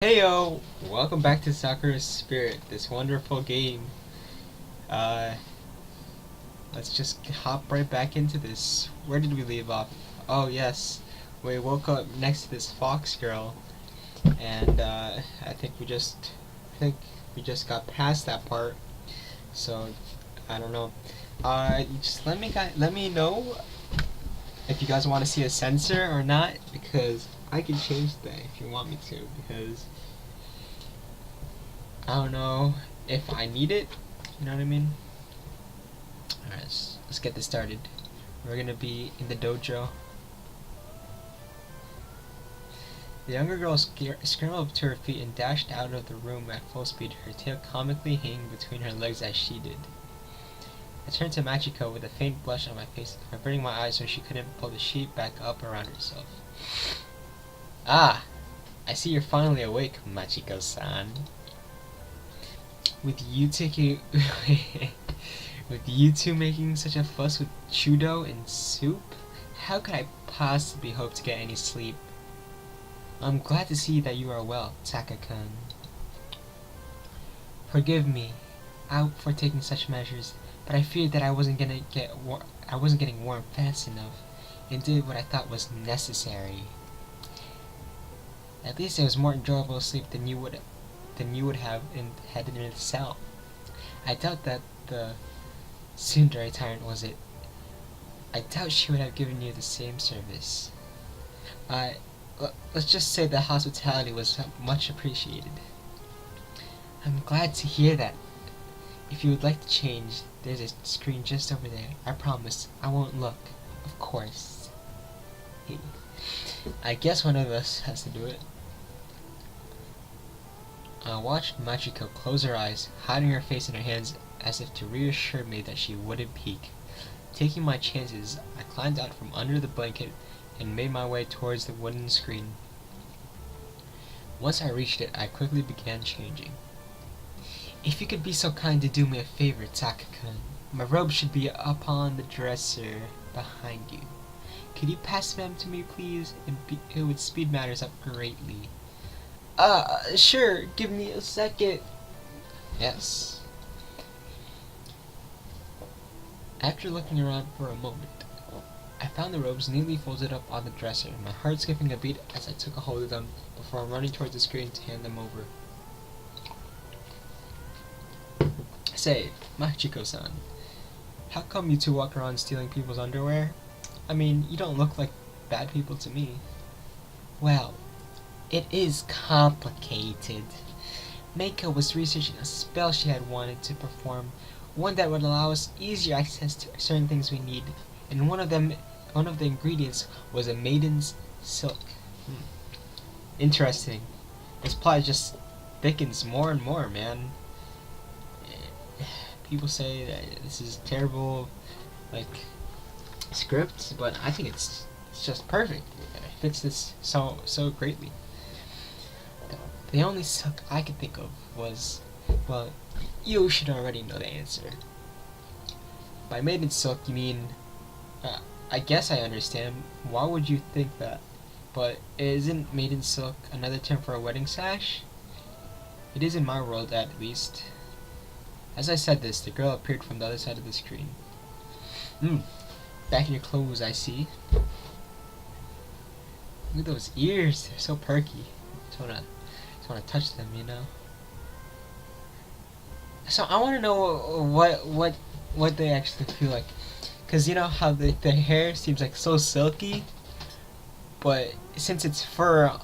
Heyo! Welcome back to Sakura Spirit, this wonderful game. Uh, let's just hop right back into this. Where did we leave off? Oh yes, we woke up next to this fox girl, and I think we just got past that part. So I don't know. Just let me know if you guys want to see a censor or not, because I can change that if you want me to, because I don't know if I need it, you know what I mean? Alright, let's get this started. We're gonna be in the dojo. The younger girl scrambled to her feet and dashed out of the room at full speed, her tail comically hanging between her legs as she did. I turned to Machiko with a faint blush on my face, averting my eyes so she couldn't pull the sheet back up around herself. Ah! I see you're finally awake, Machiko-san. With you taking... with you two making such a fuss with chudo and soup? How could I possibly hope to get any sleep? I'm glad to see that you are well, Taka-kun. Forgive me out for taking such measures, but I feared that I wasn't getting warm fast enough, and did what I thought was necessary. At least it was more enjoyable sleep than you would have had in a cell. I doubt that the tsundere tyrant was it. I doubt she would have given you the same service. Let's just say the hospitality was much appreciated. I'm glad to hear that. If you would like to change, there's a screen just over there. I promise, I won't look. Of course. I guess one of us has to do it. I watched Machiko close her eyes, hiding her face in her hands as if to reassure me that she wouldn't peek. Taking my chances, I climbed out from under the blanket and made my way towards the wooden screen. Once I reached it, I quickly began changing. If you could be so kind to do me a favor, Taka-kun. My robe should be up on the dresser behind you. Could you pass them to me, please? It would speed matters up greatly. Sure. Give me a second. Yes. After looking around for a moment, I found the robes neatly folded up on the dresser, my heart skipping a beat as I took a hold of them before running towards the screen to hand them over. Say, Machiko-san, how come you two walk around stealing people's underwear? I mean, you don't look like bad people to me. Well, it is complicated. Meiko was researching a spell she had wanted to perform, one that would allow us easier access to certain things we need, and one of the ingredients was a maiden's silk. Interesting. This plot just thickens more and more, man. People say that this is terrible, like, script, but I think it's just perfect. It fits this so greatly. The only silk I could think of was, well, you should already know the answer. By maiden silk, you mean, I guess I understand. Why would you think that? But isn't maiden silk another term for a wedding sash? It is in my world, at least. As I said this, the girl appeared from the other side of the screen. Back in your clothes, I see. Look at those ears, they're so perky. Just wanna touch them, you know. So I wanna know what they actually feel like, cause you know how their hair seems like so silky, but since it's fur,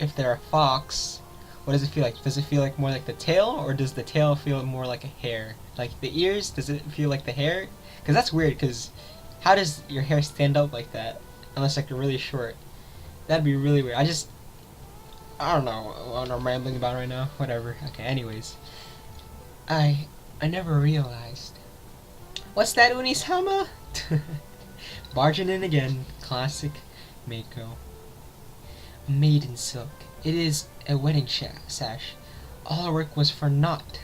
if they're a fox, what does it feel like? Does it feel like more like the tail, or does the tail feel more like a hair? Like the ears, does it feel like the hair? Cause that's weird. Cause how does your hair stand up like that unless like you're really short? That'd be really weird. I don't know what I'm rambling about right now. Whatever. Okay, anyways. I never realized. What's that, Unisama? Barging in again. Classic Mako. Maiden silk. It is a wedding sash. All our work was for naught.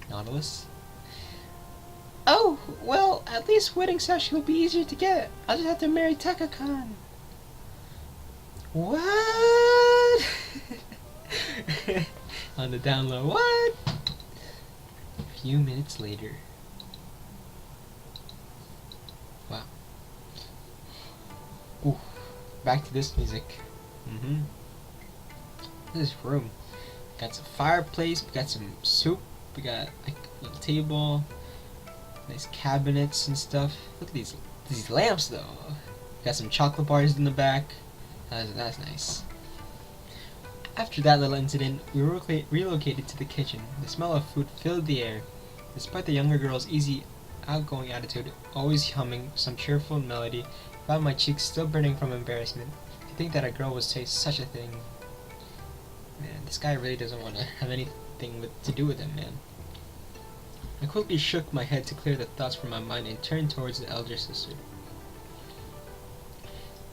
Nautilus? Oh, well, at least wedding sash will be easier to get. I'll just have to marry Taka-kun. What? On the down low. What? A few minutes later. Wow. Ooh. Back to this music. This room. Got some fireplace, we got some soup, we got like a little table, nice cabinets and stuff. Look at these lamps though. Got some chocolate bars in the back. That's nice. After that little incident, we relocated to the kitchen. The smell of food filled the air. Despite the younger girl's easy, outgoing attitude, always humming some cheerful melody, I found my cheeks still burning from embarrassment. To think that a girl would say such a thing. Man, this guy really doesn't want to have anything to do with him, man. I quickly shook my head to clear the thoughts from my mind and turned towards the elder sister.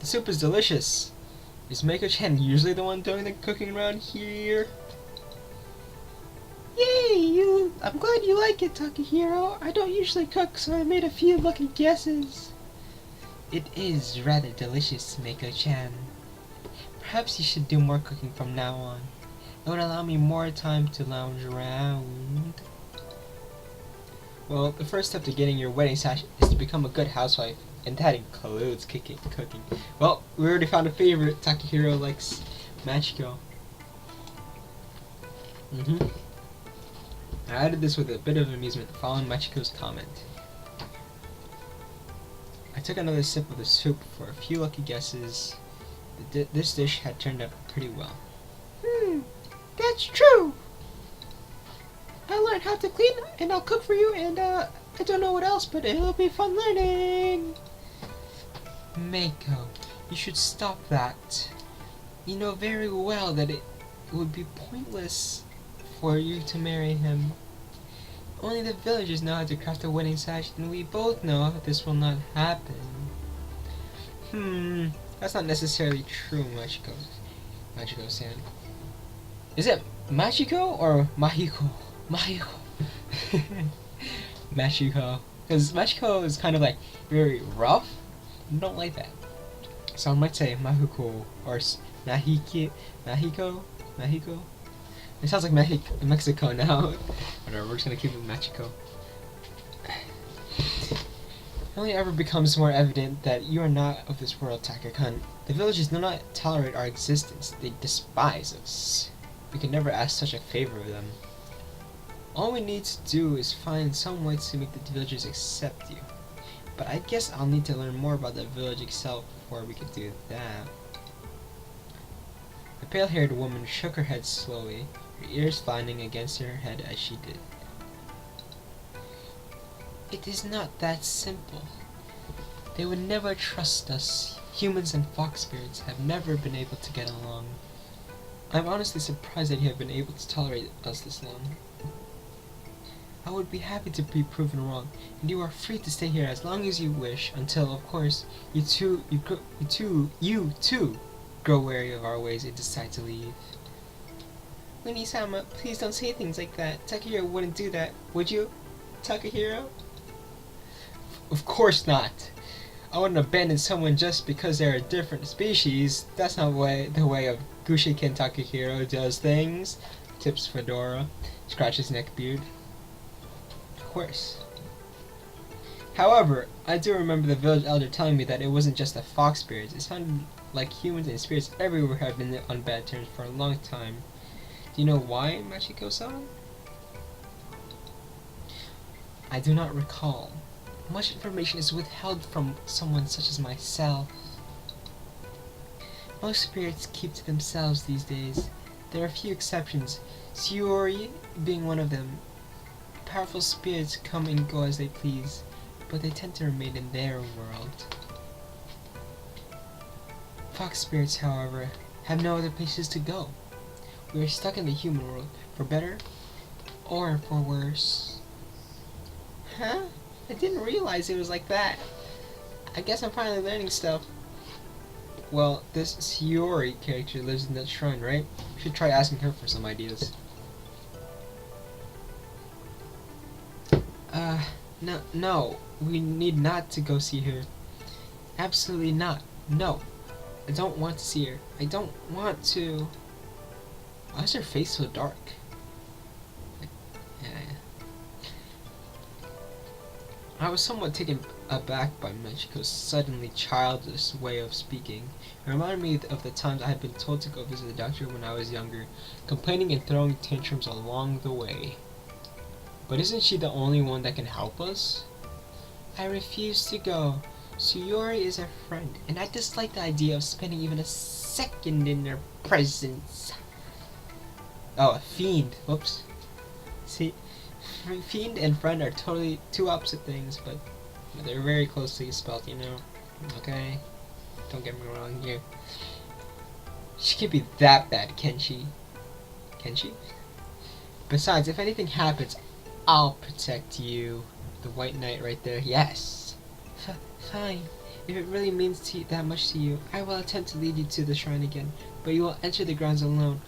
The soup is delicious. Is Mako-chan usually the one doing the cooking around here? Yay, I'm glad you like it, Takahiro. I don't usually cook, so I made a few lucky guesses. It is rather delicious, Mako-chan. Perhaps you should do more cooking from now on. It would allow me more time to lounge around. Well, the first step to getting your wedding sash is to become a good housewife, and that includes cooking. Well, we already found a favorite. Takahiro likes Machiko. I added this with a bit of amusement following Machiko's comment. I took another sip of the soup for a few lucky guesses. This dish had turned out pretty well. That's true! I learned how to clean, and I'll cook for you, and I don't know what else, but it'll be fun learning! Mako, you should stop that. You know very well that it would be pointless for you to marry him. Only the villagers know how to craft a wedding sash, and we both know this will not happen. That's not necessarily true, Machiko-san. Is it Machiko or Mahiko? Mahiko. Machiko. Because Machiko is kind of like very rough. I don't like that. So I might say Mahuko or Mahiko. It sounds like Mexico now. Whatever, we're just gonna keep it Machiko. It only ever becomes more evident that you are not of this world, Taka-kun. The villagers do not tolerate our existence. They despise us. We can never ask such a favor of them. All we need to do is find some way to make the villagers accept you. But I guess I'll need to learn more about the village itself before we can do that. The pale-haired woman shook her head slowly, her ears flattening against her head as she did. It is not that simple. They would never trust us. Humans and fox spirits have never been able to get along. I'm honestly surprised that you have been able to tolerate us this long. I would be happy to be proven wrong, and you are free to stay here as long as you wish, until, of course, you too grow wary of our ways and decide to leave. Winnie-sama, please don't say things like that. Takahiro wouldn't do that, would you, Takahiro? Of course not. I wouldn't abandon someone just because they're a different species. That's not the way of Gushiken Takahiro does things. Tips Fedora, scratches neck beard. Of course. However, I do remember the village elder telling me that it wasn't just the fox spirits. It sounded like humans and spirits everywhere have been on bad terms for a long time. Do you know why, Machiko-san? I do not recall. Much information is withheld from someone such as myself. Most spirits keep to themselves these days. There are a few exceptions, Shiori being one of them. Powerful spirits come and go as they please, but they tend to remain in their world. Fox spirits, however, have no other places to go. We are stuck in the human world, for better or for worse. Huh? I didn't realize it was like that. I guess I'm finally learning stuff. Well, this Shiori character lives in that shrine, right? We should try asking her for some ideas. No, we need not to go see her. Absolutely not. No, I don't want to see her. I don't want to. Why is her face so dark? Yeah. I was somewhat taken aback by Michiko's suddenly childish way of speaking. It reminded me of the times I had been told to go visit the doctor when I was younger, complaining and throwing tantrums along the way. But isn't she the only one that can help us? I refuse to go. Suyori is a friend, and I dislike the idea of spending even a second in her presence. Oh, a fiend. Whoops. See, fiend and friend are totally two opposite things, but they're very closely spelled, you know? Okay? Don't get me wrong here. She can't be that bad, can she? Can she? Besides, if anything happens, I'll protect you. The White Knight right there. Yes. Fine. If it really means that much to you, I will attempt to lead you to the shrine again, but you will enter the grounds alone.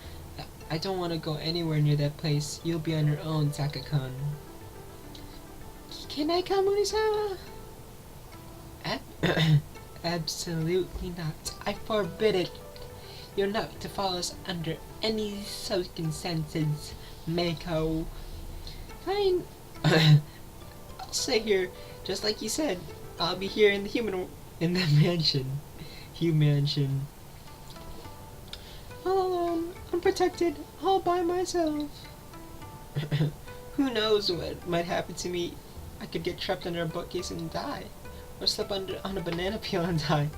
I don't want to go anywhere near that place. You'll be on your own, Taka-kun. Can I come, Unisama? Absolutely not. I forbid it. You're not to follow us under any circumstances, Mako. Fine. I'll stay here, just like you said. I'll be here in the mansion. Mansion. All alone, unprotected, all by myself. Who knows what might happen to me? I could get trapped under a bookcase and die, or slip on a banana peel and die,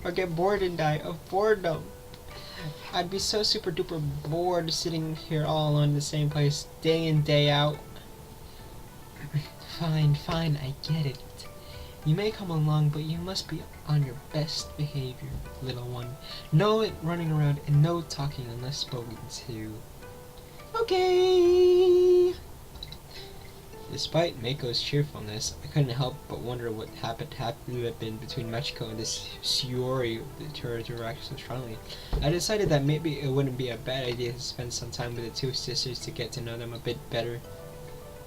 or get bored and die of boredom. I'd be so super duper bored sitting here all alone in the same place, day in, day out. Fine, I get it. You may come along, but you must be on your best behavior, little one. No running around and no talking unless spoken to. Okay! Despite Mako's cheerfulness, I couldn't help but wonder what happened to have been between Machiko and this Suyori that her interact so strongly. I decided that maybe it wouldn't be a bad idea to spend some time with the two sisters to get to know them a bit better.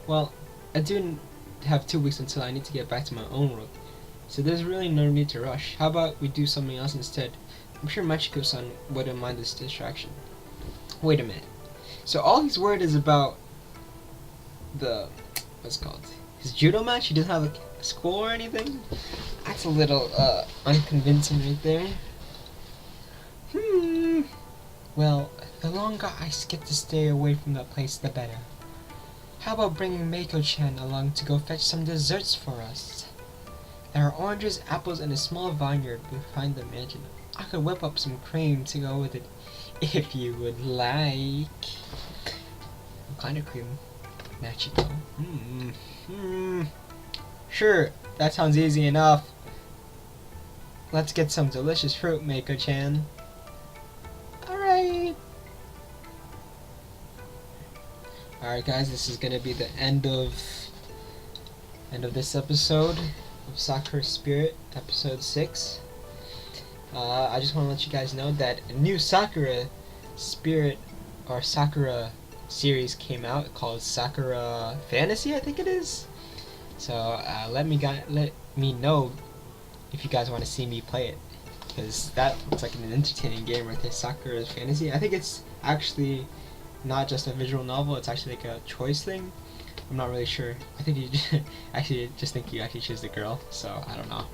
Well, I do have 2 weeks until I need to get back to my own world, so there's really no need to rush. How about we do something else instead? I'm sure Machiko-san wouldn't mind this distraction. Wait a minute. So all he's worried is about the, what's it called, his judo match? He doesn't have a school or anything? That's a little unconvincing right there. Well, the longer I get to stay away from that place, the better. How about bringing Mako-chan along to go fetch some desserts for us? There are oranges, apples, and a small vineyard behind the mansion. I could whip up some cream to go with it, if you would like. What kind of cream? Machiko. Sure, that sounds easy enough. Let's get some delicious fruit, Mako-chan. Alright. Alright guys, this is gonna be the end of this episode of Sakura Spirit, episode 6. I just want to let you guys know that a new Sakura Spirit or Sakura series came out called Sakura Fantasy, I think it is. So let me know if you guys want to see me play it, because that looks like an entertaining game right there. Sakura Fantasy. I think it's actually not just a visual novel, it's actually like a choice thing. I'm not really sure. I think you think you actually choose the girl, so I don't know.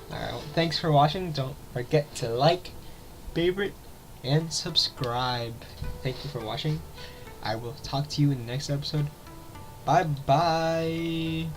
Alright, well, thanks for watching. Don't forget to like, favorite, and subscribe. Thank you for watching. I will talk to you in the next episode. Bye bye.